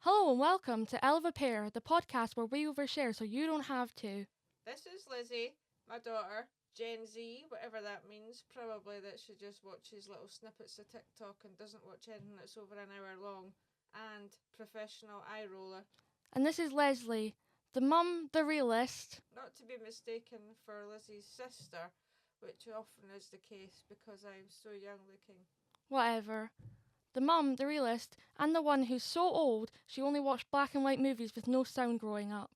Hello and welcome to Elva Pair, the podcast where we overshare so you don't have to. This is Lizzie, my daughter, Gen Z, whatever that means. Probably that she just watches little snippets of TikTok and doesn't watch anything that's over an hour long. And professional eye roller. And this is Leslie, the mum, the realist. Not to be mistaken for Lizzie's sister, which often is the case because I'm so young looking. Whatever. The mum, the realist, and the one who's so old she only watched black and white movies with no sound growing up.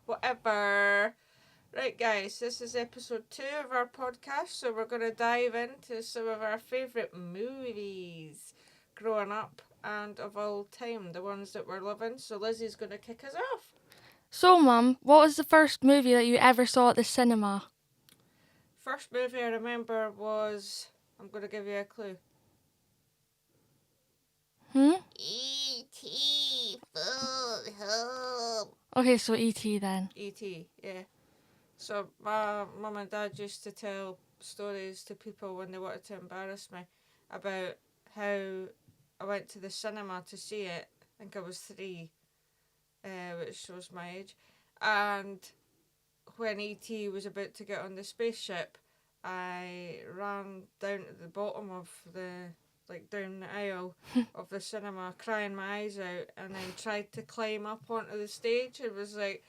Whatever. Right, guys, this is episode 2 of our podcast, so we're going to dive into some of our favourite movies growing up and of all time, the ones that we're loving. So Lizzie's going to kick us off. So, Mum, what was the first movie that you ever saw at the cinema? First movie I remember was, I'm going to give you a clue. E.T. Food Home. Okay, so E.T. then. E.T., yeah. So my mum and dad used to tell stories to people when they wanted to embarrass me about how I went to the cinema to see it. I think I was 3, which shows my age. And when E.T. was about to get on the spaceship, I ran down to the bottom of down the aisle of the cinema, crying my eyes out, and then tried to climb up onto the stage and was like,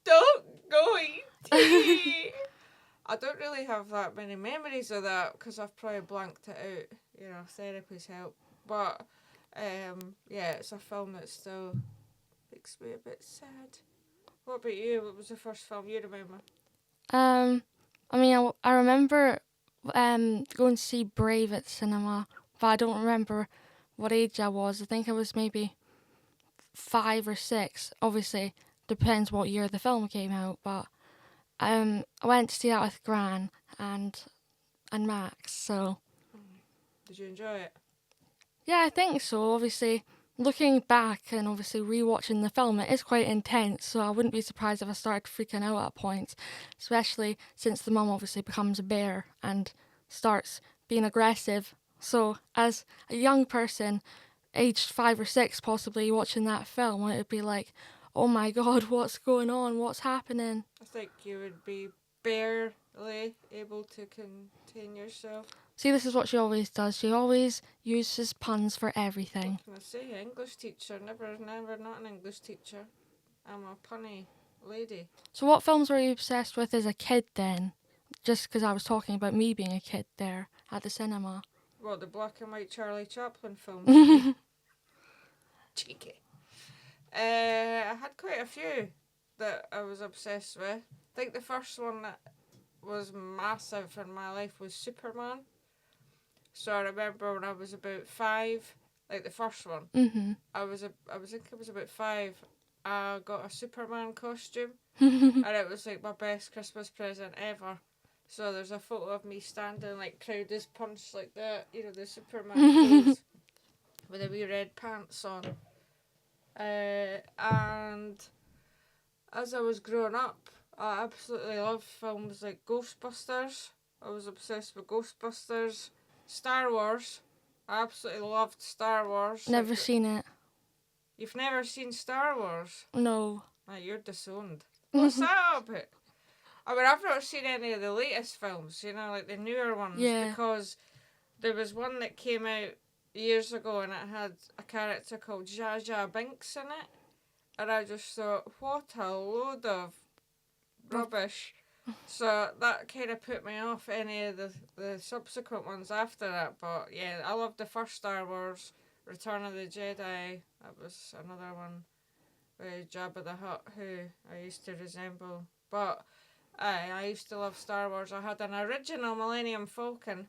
"Don't go, E.T." I don't really have that many memories of that because I've probably blanked it out. You know, therapy's help. But, yeah, it's a film that still makes me a bit sad. What about you? What was the first film you remember? I remember going to see Brave at cinema, but I don't remember what age I was. I think I was maybe 5 or 6. Obviously, depends what year the film came out, but I went to see that with Gran and Max. So Did you enjoy it? yeah, I think so. Obviously, looking back and obviously rewatching the film, it is quite intense. So I wouldn't be surprised if I started freaking out at points, especially since the mum obviously becomes a bear and starts being aggressive. So as a young person, aged 5 or 6, possibly watching that film, it would be like, oh my god, what's going on? What's happening? I think you would be barely able to contain yourself. See, this is what she always does. She always uses puns for everything. What can I say? English teacher. Never not an English teacher. I'm a punny lady. So what films were you obsessed with as a kid then? Just because I was talking about me being a kid there at the cinema. What, the black and white Charlie Chaplin films? Cheeky. I had quite a few that I was obsessed with. I think the first one that was massive in my life was Superman. So I remember when I was about 5, like the first one. Mm-hmm. I think I was about 5. I got a Superman costume, and it was like my best Christmas present ever. So there's a photo of me standing like proud as punch like that, you know, the Superman pose with the wee red pants on. And as I was growing up, I absolutely loved films like Ghostbusters. I was obsessed with Ghostbusters. Star Wars. I absolutely loved Star Wars. Never seen it. You've never seen Star Wars? No. You're disowned. What's that about? I mean, I've not seen any of the latest films, you know, like the newer ones. Yeah. Because there was one that came out years ago and it had a character called Jar Jar Binks in it. And I just thought, what a load of rubbish. So that kind of put me off any of the subsequent ones after that. But yeah, I loved the first Star Wars, Return of the Jedi. That was another one with Jabba the Hutt, who I used to resemble. But I used to love Star Wars. I had an original Millennium Falcon,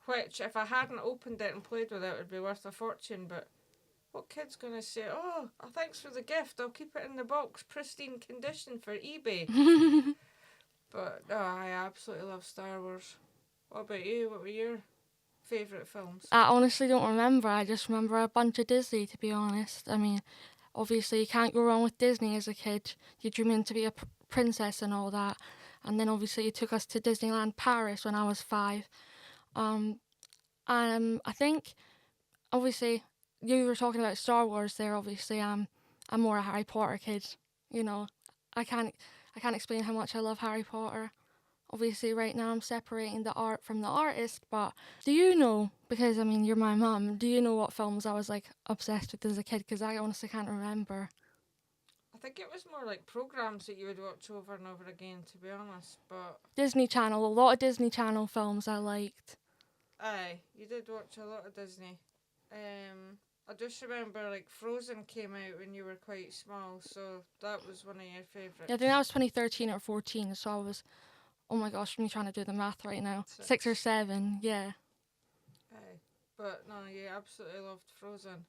which if I hadn't opened it and played with it would be worth a fortune. But what kid's going to say, oh, thanks for the gift, I'll keep it in the box, pristine condition for eBay. But I absolutely love Star Wars. What about you? What were your favourite films? I honestly don't remember. I just remember a bunch of Disney, to be honest. I mean, obviously you can't go wrong with Disney as a kid. You dream in to be a princess and all that. And then obviously you took us to Disneyland Paris when I was 5. I think, obviously, you were talking about Star Wars there. Obviously, I'm more a Harry Potter kid. You know, I can't explain how much I love Harry Potter. Obviously, right now I'm separating the art from the artist. But do you know? Because I mean, you're my mum. Do you know what films I was like obsessed with as a kid? Because I honestly can't remember. I think it was more like programs that you would watch over and over again, to be honest. But Disney Channel. A lot of Disney Channel films I liked. aye, you did watch a lot of Disney. I just remember like Frozen came out when you were quite small, so that was one of your favourites. Yeah, I think that was 2013 or 14. So I was, oh my gosh, I'm trying to do the math right now. 6 or 7, yeah. Aye, but no, you absolutely loved Frozen.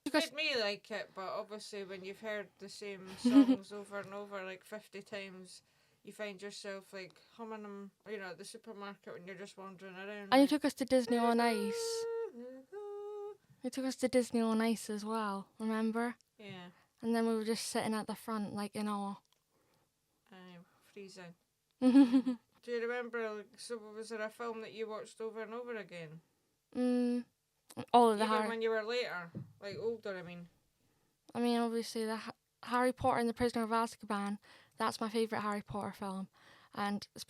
Because Made me like it, but obviously when you've heard the same songs over and over like 50 times, you find yourself like humming them, at the supermarket when you're just wandering around. and you took us to Disney on Ice. You took us to Disney on Ice as well, remember? Yeah, And then we were just sitting at the front, like in awe. freezing. mm, Do you remember, like, so was there a film that you watched over and over again? all of the Even when you were later, like older, I mean. I mean, obviously, the Harry Potter and the Prisoner of Azkaban, that's my favourite Harry Potter film. And it's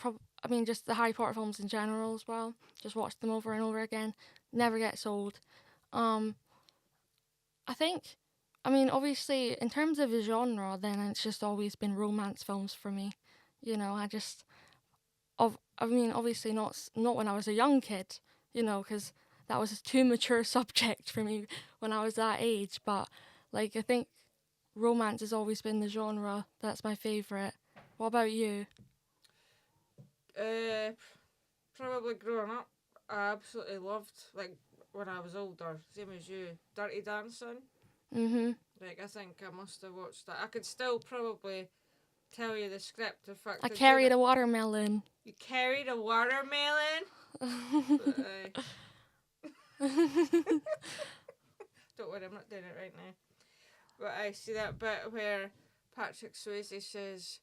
just the Harry Potter films in general as well. Just watch them over and over again. Never gets old. I think, obviously, in terms of the genre, then it's just always been romance films for me. Obviously not when I was a young kid, because that was a too mature subject for me when I was that age. But, like, I think romance has always been the genre that's my favourite. What about you? Probably growing up, I absolutely loved, like, when I was older, same as you, Dirty Dancing. Mhm. Like, I think I must have watched that. I could still probably tell you the script. In fact, I carried a watermelon. You carried a watermelon? Don't worry, I'm not doing it right now. But I see that bit where Patrick Swayze says,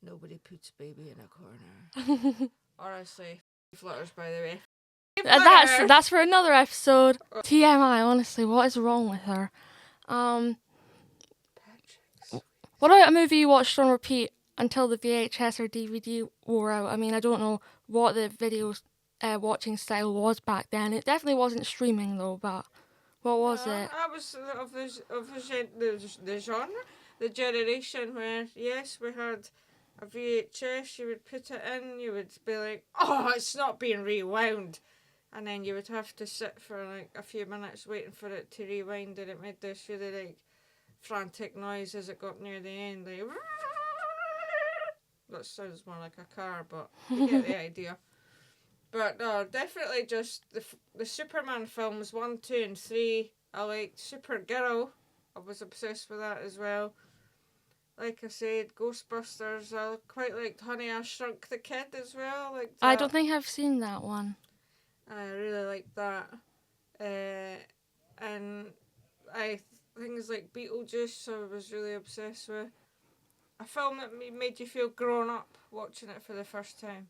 "Nobody puts baby in a corner." Honestly, flutters, by the way. That's for another episode. TMI, honestly, what is wrong with her? What about a movie you watched on repeat until the VHS or DVD wore out? I mean, I don't know what the video watching style was back then. It definitely wasn't streaming though, but what was it? I was of the genre, the generation where, yes, we had a VHS, you would put it in, you would be like, oh, it's not being rewound. And then you would have to sit for like a few minutes waiting for it to rewind, and it made this really like frantic noise as it got near the end. Like, that sounds more like a car, but you get the idea. But no, definitely just the Superman films 1, 2, and 3. I liked Supergirl. I was obsessed with that as well. Like I said, Ghostbusters. I quite liked Honey, I Shrunk the Kid as well. Like that. I don't think I've seen that one. I really liked that. And things like Beetlejuice I was really obsessed with. A film that made you feel grown up watching it for the first time.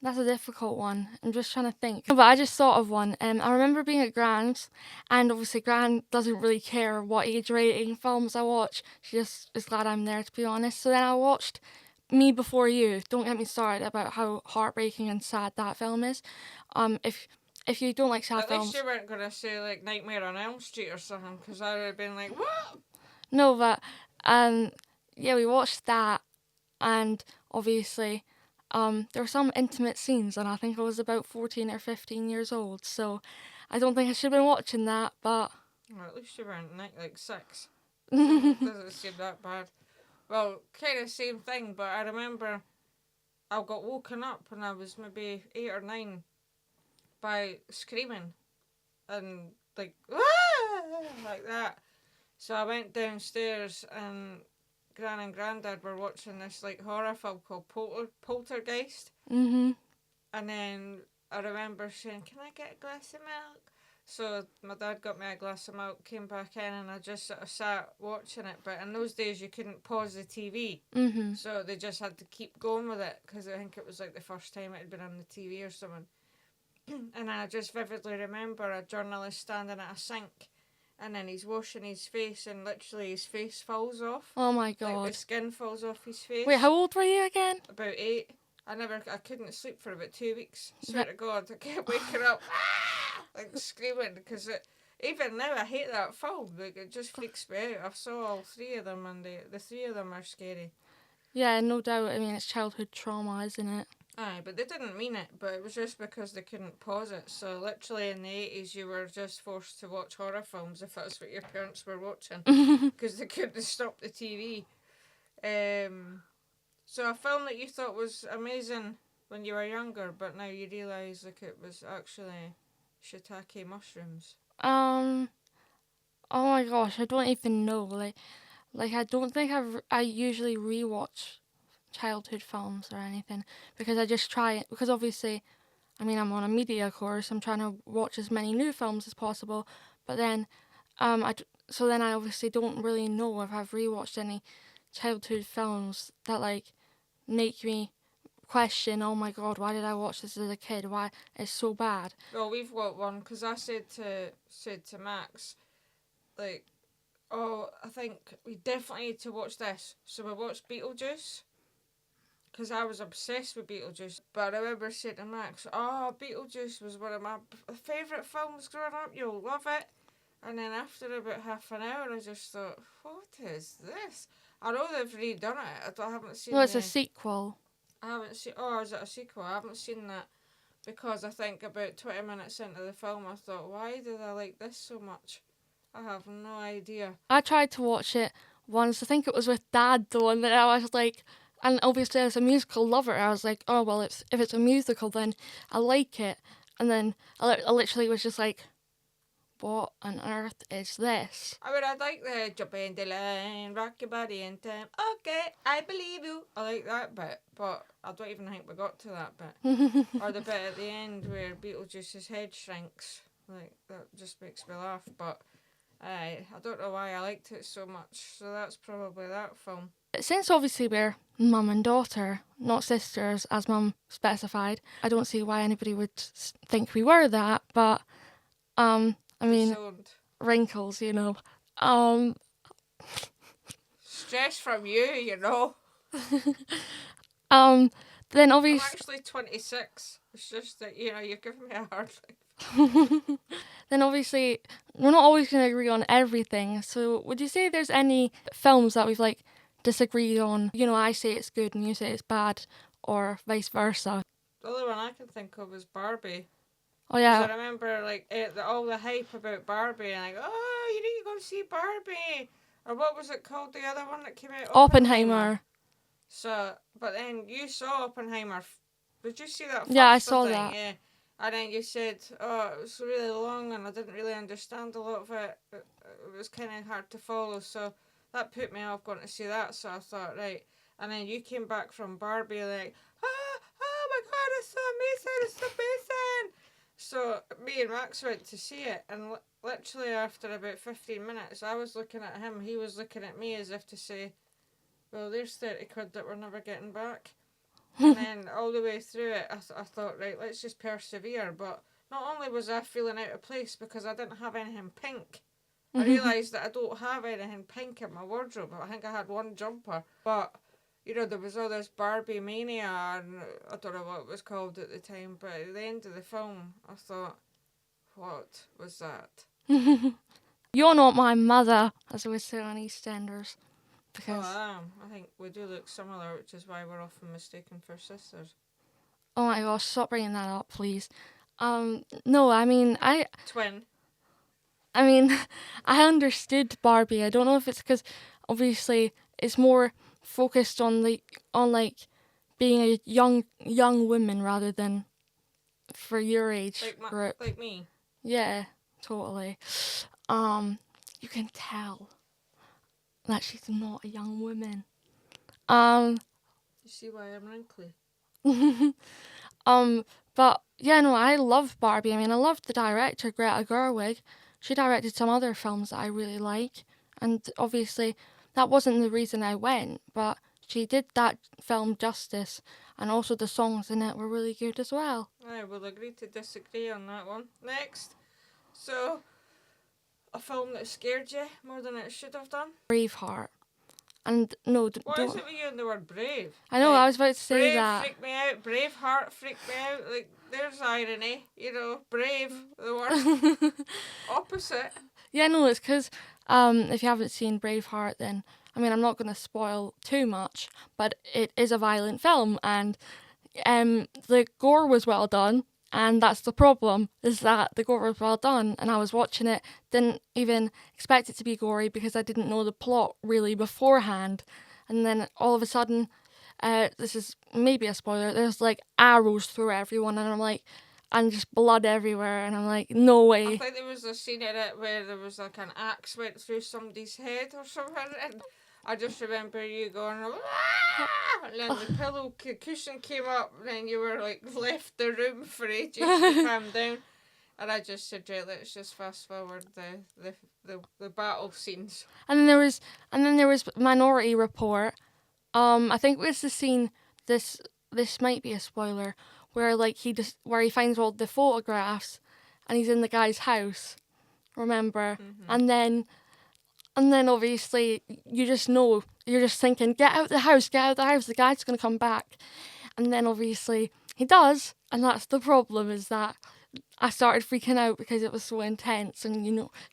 That's a difficult one. I'm just trying to think. But I just thought of one. I remember being at Grand's, and obviously Gran doesn't really care what age rating films I watch. She just is glad I'm there, to be honest. So then I watched Me Before You. Don't get me started about how heartbreaking and sad that film is. If you don't like sad films... At least you weren't going to say, like, Nightmare on Elm Street or something, because I would have been like, what? No, but, yeah, we watched that, and obviously, there were some intimate scenes, and I think I was about 14 or 15 years old, so I don't think I should have been watching that, but... Well, at least you weren't, like, 6. It doesn't seem that bad. Well, kind of same thing, but I remember I got woken up when I was maybe 8 or 9 by screaming and like, ah! Like that. So I went downstairs and Gran and Grandad were watching this like horror film called Poltergeist. Mm-hmm. And then I remember saying, "Can I get a glass of milk?" So my dad got me a glass of milk, came back in, and I just sort of sat watching it. But in those days, you couldn't pause the TV. Mm-hmm. So they just had to keep going with it, because I think it was like the first time it had been on the TV or something. And I just vividly remember a journalist standing at a sink, and then he's washing his face, and literally his face falls off. Oh my Like the god. skin falls off his face. Wait, how old were you again? About 8. I couldn't sleep for about 2 weeks. Swear to God, I kept waking up, like screaming, because even now I hate that film. Like it just freaks me out. I saw all 3 of them, and the 3 of them are scary. Yeah, no doubt. I mean, it's childhood trauma, isn't it? Aye, but they didn't mean it. But it was just because they couldn't pause it. So literally in the 80s, you were just forced to watch horror films if that's what your parents were watching, because they couldn't stop the TV. So a film that you thought was amazing when you were younger, but now you realise like it was actually shiitake mushrooms. Oh my gosh, I don't even know. Like I don't think I usually rewatch childhood films or anything because I just try it because obviously, I mean, I'm on a media course. I'm trying to watch as many new films as possible, but then, so then I obviously don't really know if I've rewatched any childhood films that like make me question, oh my god, why did I watch this as a kid? Why it's so bad? Well, we've got one because I said to Max, like, oh, I think we definitely need to watch this. So we watched Beetlejuice. Because I was obsessed with Beetlejuice. But I remember saying to Max, oh, Beetlejuice was one of my favourite films growing up. You'll love it. And then after about half an hour, I just thought, what is this? I know they've redone it. I haven't seen Well, it's the, a sequel. I haven't seen... Oh, is it a sequel? I haven't seen that. Because I think about 20 minutes into the film, I thought, why did I like this so much? I have no idea. I tried to watch it once. I think it was with Dad though, and then I was like, and obviously as a musical lover, I was like, oh well, if it's a musical, then I like it. And then I literally was just like, what on earth is this? I mean, I like the jump in the line, rock your body in time. Okay, I believe you. I like that bit, but I don't even think we got to that bit. Or the bit at the end where Beetlejuice's head shrinks. Like, that just makes me laugh, but I don't know why I liked it so much, so that's probably that film. Since obviously we're mum and daughter, not sisters, as Mum specified, I don't see why anybody would think we were that. But I mean, Disowned. wrinkles, you know. Stress from you know. Then I'm obviously. actually 26. It's just that, you're giving me a hard time. Then obviously we're not always going to agree on everything. So would you say there's any films that we've like disagreed on? You know, I say it's good and you say it's bad, or vice versa. The only one I can think of is Barbie. Oh 'Cause yeah, I remember all the hype about Barbie and like, oh, you need to go see Barbie. Or what was it called, the other one that came out? Oppenheimer. So, but then you saw Oppenheimer. Did you see that first? Yeah, I saw think? that. Yeah. And then you said, oh, it was really long and I didn't really understand a lot of it. It was kind of hard to follow. So that put me off going to see that. So I thought, right. And then you came back from Barbie like, oh my God, it's so amazing, it's so amazing. So me and Max went to see it, and literally after about 15 minutes, I was looking at him, he was looking at me as if to say, well, there's 30 quid that we're never getting back. And then all the way through it, I thought, right, let's just persevere. But not only was I feeling out of place because I didn't have anything pink, I realised that I don't have anything pink in my wardrobe. I think I had one jumper. But, there was all this Barbie mania, and I don't know what it was called at the time, but at the end of the film, I thought, what was that? You're not my mother, as we say on EastEnders. Because, I am. I think we do look similar, which is why we're often mistaken for sisters. oh my gosh, stop bringing that up, please. No, I mean, Twin. I mean, I understood Barbie. I don't know if it's because obviously it's more focused on being a young woman rather than for your age group. Like me. Yeah, totally. You can tell that she's not a young woman. You see why I'm wrinkly? But yeah, no, I love Barbie. I mean, I love the director, Greta Gerwig. She directed some other films that I really like, and obviously that wasn't the reason I went, but she did that film justice. and also the songs in it were really good as well. I will agree to disagree on that one. Next. So, a film that scared you more than it should have done? Braveheart. And no, What is don't. it with you and the word brave? I know, Like, I was about to say brave that. freaked me out, Braveheart freaked me out. Like, there's irony, you know, brave, the word opposite. Yeah, no, it's because if you haven't seen Braveheart, then I mean, I'm not going to spoil too much, but it is a violent film, and the gore was well done, and that's the problem, is that the gore was well done, and I was watching it, didn't even expect it to be gory because I didn't know the plot really beforehand, and then all of a sudden, this is maybe a spoiler, there's like arrows through everyone, and I'm like, and just blood everywhere, and I'm like, no I way. think there was a scene in it where there was like an axe went through somebody's head or something, and I just remember you going, "Ah!" and then the pillow cushion came up, and then you were like left the room for ages to calm down. And I just said, right, let's just fast forward the battle scenes. And then there was Minority Report. I think it was the scene. This might be a spoiler, where like where he finds all the photographs, and he's in the guy's house. Remember, and then obviously you just know, you're just thinking, get out the house, get out the house. The guy's gonna come back, and then obviously he does, and that's the problem, is that I started freaking out because it was so intense, and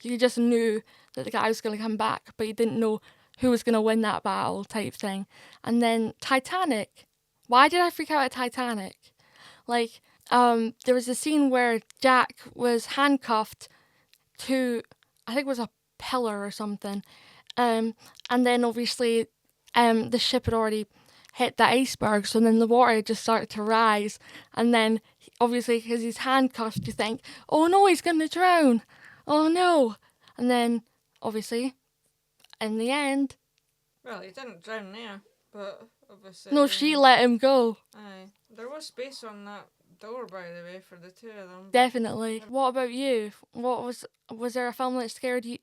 you just knew that the guy was going to come back, but you didn't know who was going to win that battle type thing. And then Titanic. Why did I freak out at Titanic? Like, there was a scene where Jack was handcuffed to, I think it was a pillar or something, and then obviously, the ship had already hit the iceberg, so then the water just started to rise, and then obviously because he's handcuffed, you think, oh no, he's gonna drown, oh no, and then obviously in the end, Well, he didn't drown there, but obviously. no, she let him go. Aye, there was space on that door, by the way, for the two of them. Definitely. What about you? What was there a film that scared you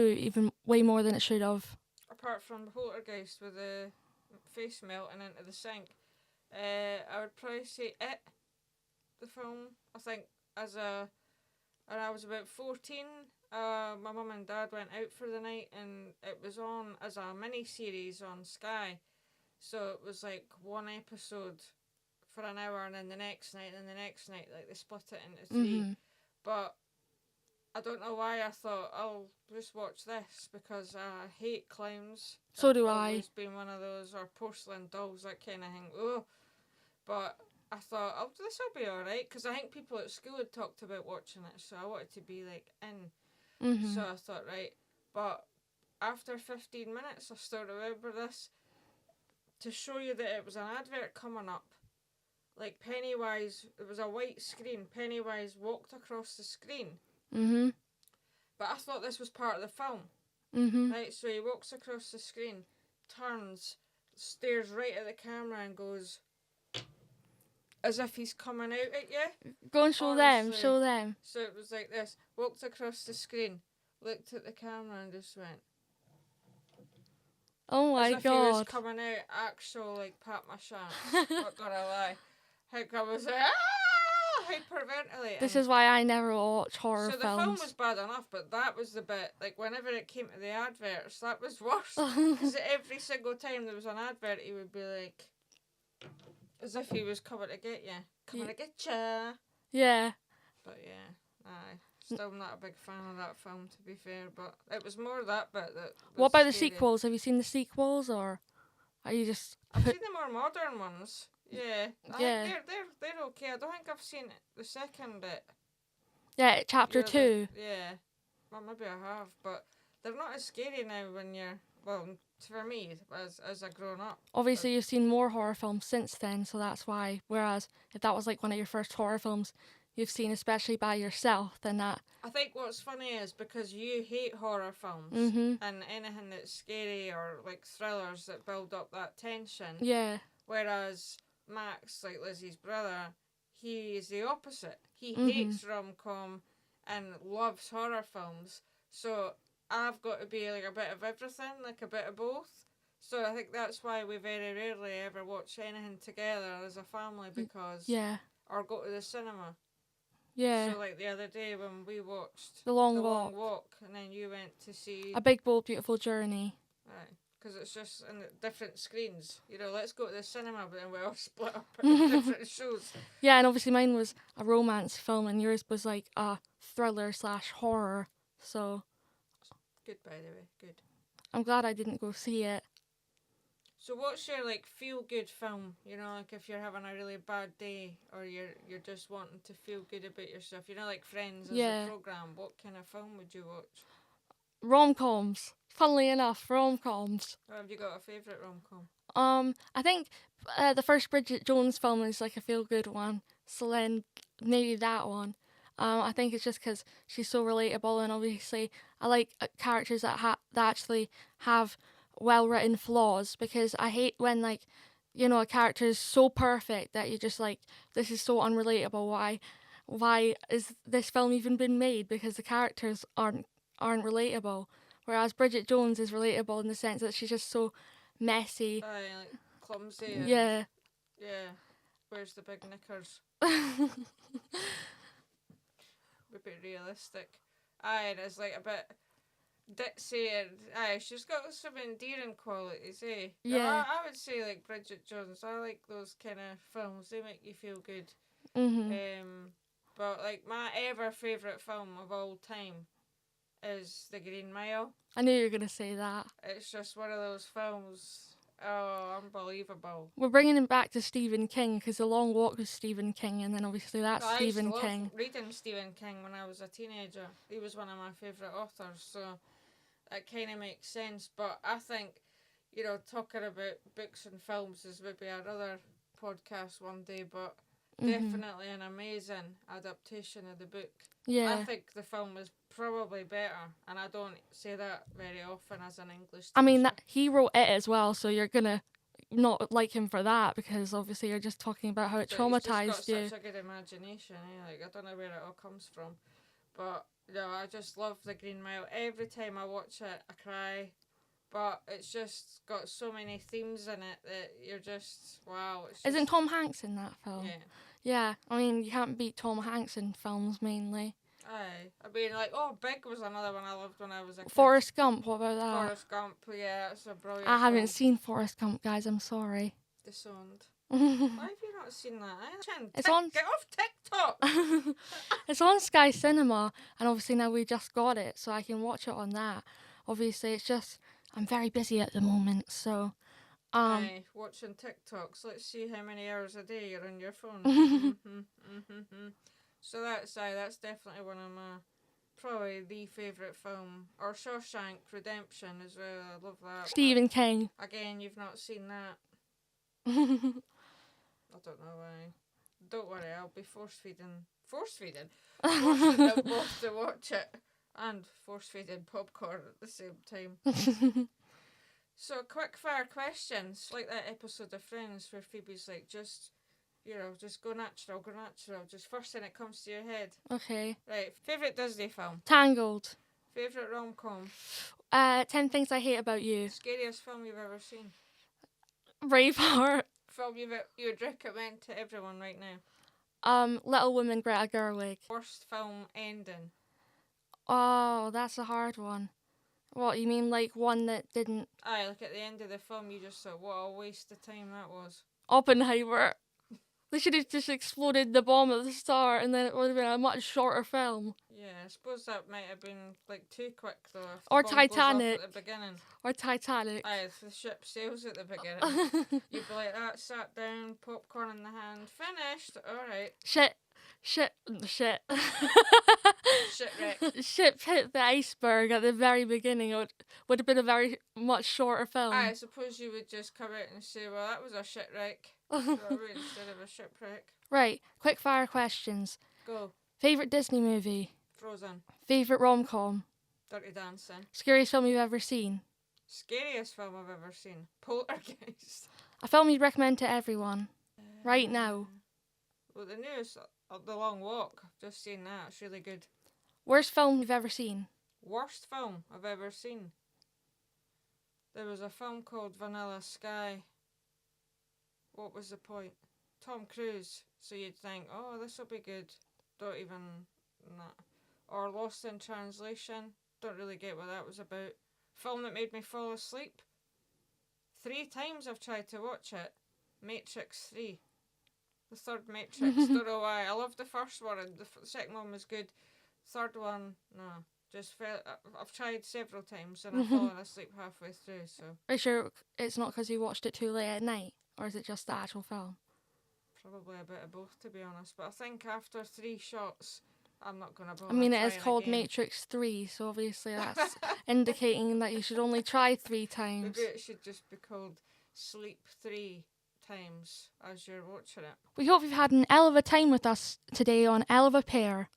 even way more than it should have? Apart from Poltergeist with the face melting into the sink, I would probably say It, the film. I think and I was about 14. My mum and dad went out for the night, and it was on as a mini series on Sky. So it was like one episode for an hour, and then the next night, and the next night, like they split it into three. Mm-hmm. But I don't know why I thought I'll just watch this, because I hate clowns. So do I've I. always been one of those, or porcelain dolls, that kind of thing. Oh, but I thought, oh, this will be alright, because I think people at school had talked about watching it, so I wanted to be like in. Mm-hmm. So I thought, right, but after 15 minutes, I still remember this, to show you that it was an advert coming up. Like Pennywise, it was a white screen. Pennywise walked across the screen. Mm-hmm. But I thought this was part of the film. Mm-hmm. Right, so he walks across the screen, turns, stares right at the camera and goes, as if he's coming out at you. Go and show them. Honestly. Show them. So it was like this. Walked across the screen, looked at the camera and just went, Oh my as if he was god. coming out actual like Pat Machance. Not gonna lie. Like I was like, hyperventilating. This is why I never watch horror So the films. film was bad enough, but that was the bit, like whenever it came to the adverts, that was worse. Because every single time there was an advert, he would be like, as if he was coming to get you. Coming to get ya. Yeah. But yeah, aye. Still not a big fan of that film, to be fair, but it was more that bit that. What about the scary. sequels? Have you seen the sequels, or are you just? I've seen the more modern ones. Yeah. Yeah. Think they're okay. I don't think I've seen the second bit. Yeah, chapter Yeah, 2. Yeah. Well, maybe I have, but they're not as scary now when you're, well, for me, as a grown up. Obviously, you've seen more horror films since then, so that's why. Whereas, if that was like one of your first horror films you've seen, especially by yourself, then that. I think what's funny is because you hate horror films Mhm. and anything that's scary or like thrillers that build up that tension. Yeah. Whereas Max, like Lizzie's brother, he is the opposite. He Mhm. hates rom-com and loves horror films. So I've got to be like a bit of everything, like a bit of both. So I think that's why we very rarely ever watch anything together as a family because, Yeah. or go to the cinema. Yeah. So like the other day when we watched The Long The Walk. Long Walk, and then you went to see, A Big Bold Beautiful Journey. right, because it's just in the different screens. You know, let's go to the cinema, but then we all split up into different shows. Yeah, and obviously mine was a romance film and yours was like a thriller / horror. So Good, by the way, good. I'm glad I didn't go see it. So what's your like feel good film? You know, like if you're having a really bad day or you're just wanting to feel good about yourself. You know, like Friends as Yeah. a program. What kind of film would you watch? Rom-coms. Funnily enough, rom-coms. Or have you got a favourite rom com? I think the first Bridget Jones film is like a feel-good one. So then maybe that one. I think it's just because she's so relatable, and obviously I like characters that actually have well-written flaws, because I hate when like, you know, a character is so perfect that you're just like, this is so unrelatable. Why is this film even been made? Because the characters aren't relatable. Whereas Bridget Jones is relatable in the sense that she's just so messy. Aye, like clumsy. And, Yeah. yeah. Where's the big knickers? Would be realistic. Aye, and it's like a bit ditzy and aye, she's got some endearing qualities, eh? Yeah. I would say like Bridget Jones. I like those kind of films. They make you feel good. Mhm. But like my ever favourite film of all time is The Green Mile. I knew you were gonna say that. It's just one of those films. Oh, unbelievable. We're bringing him back to Stephen King because The Long Walk was Stephen King, and then obviously that's I used to Stephen love King. reading Stephen King when I was a teenager. He was one of my favourite authors, so that kind of makes sense. But I think, you know, talking about books and films is maybe another podcast one day, but definitely an amazing adaptation of the book. Yeah. I think the film is probably better, and I don't say that very often as an English teacher. I mean, he wrote it as well, so you're gonna not like him for that, because obviously you're just talking about how it But he's just got traumatized you. such a good imagination, eh? Like, I don't know where it all comes from. But, no, I just love The Green Mile. Every time I watch it, I cry. But it's just got so many themes in it that you're just, wow. It's just, Isn't Tom Hanks in that film? Yeah. Yeah, I mean, you can't beat Tom Hanks in films mainly. Aye. I mean, like, oh, Big was another one I loved when I was a kid. Forrest Gump, what about that? Forrest Gump, yeah, it's a brilliant I haven't film. seen Forrest Gump, guys, I'm sorry. Disowned. Why have you not seen that? It's on- Get off TikTok! It's on Sky Cinema, and obviously now we just got it, so I can watch it on that. Obviously, it's just, I'm very busy at the moment, so... Aye, watching TikToks. Let's see how many hours a day you're on your phone. So that's definitely one of my, probably the favourite film. Or Shawshank Redemption as well. I love that. Stephen King. But again, you've not seen that. I don't know why. Don't worry, I'll be forcing them both to watch it, and force feeding popcorn at the same time. So, quick fire questions, like that episode of Friends where Phoebe's like, just go natural, just first thing that comes to your head. Okay. Right, favourite Disney film? Tangled. Favourite rom-com? 10 Things I Hate About You. Scariest film you've ever seen? Braveheart. Film you would recommend to everyone right now? Little Women, Greta Gerwig. Worst film ending? Oh, that's a hard one. What, you mean like one that didn't... Aye, like at the end of the film you just thought, what a waste of time that was. Oppenheimer. They should have just exploded the bomb at the start, and then it would have been a much shorter film. Yeah, I suppose that might have been like too quick though. If the Or bomb goes off Titanic. at the beginning. Or Titanic. Aye, if the ship sails at the beginning. You'd be like that, sat down, popcorn in the hand, finished, alright. Shit. Shipwreck. Ship hit the iceberg at the very beginning. It would have been a very much shorter film. I suppose you would just come out and say, well, that was a shipwreck. Instead of a shipwreck. Right, quick fire questions. Go. Favourite Disney movie? Frozen. Favourite rom-com? Dirty Dancing. Scariest film you've ever seen? Scariest film I've ever seen. Poltergeist. A film you'd recommend to everyone? Right now. Well, the newest, The Long Walk. I've just seen that. It's really good. Worst film you've ever seen? Worst film I've ever seen. There was a film called Vanilla Sky. What was the point? Tom Cruise. So you'd think, oh, this will be good. Don't even... Nah. Or Lost in Translation. Don't really get what that was about. Film that made me fall asleep. 3 times I've tried to watch it. Matrix 3. The third Matrix. Don't know why. I loved the first one and the second one was good. Third one, no. Just I've tried several times and I've fallen asleep halfway through. So Are you sure it's not because you watched it too late at night? Or is it just the actual film? probably a bit of both, to be honest. But I think after 3 shots, I'm not going to bother I mean, it is trying called again. Matrix 3, so obviously that's indicating that you should only try 3 times. Maybe it should just be called Sleep 3 times as you're watching it. We hope you've had an hell of a time with us today on Hell of a Pair.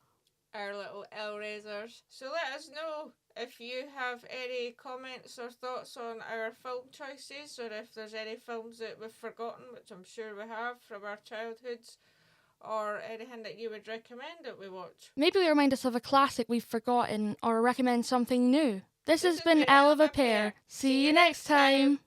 Our little L-raisers. So let us know if you have any comments or thoughts on our film choices, or if there's any films that we've forgotten, which I'm sure we have from our childhoods, or anything that you would recommend that we watch. Maybe remind us of a classic we've forgotten or recommend something new. This has been Hell of a Pair. See you next time.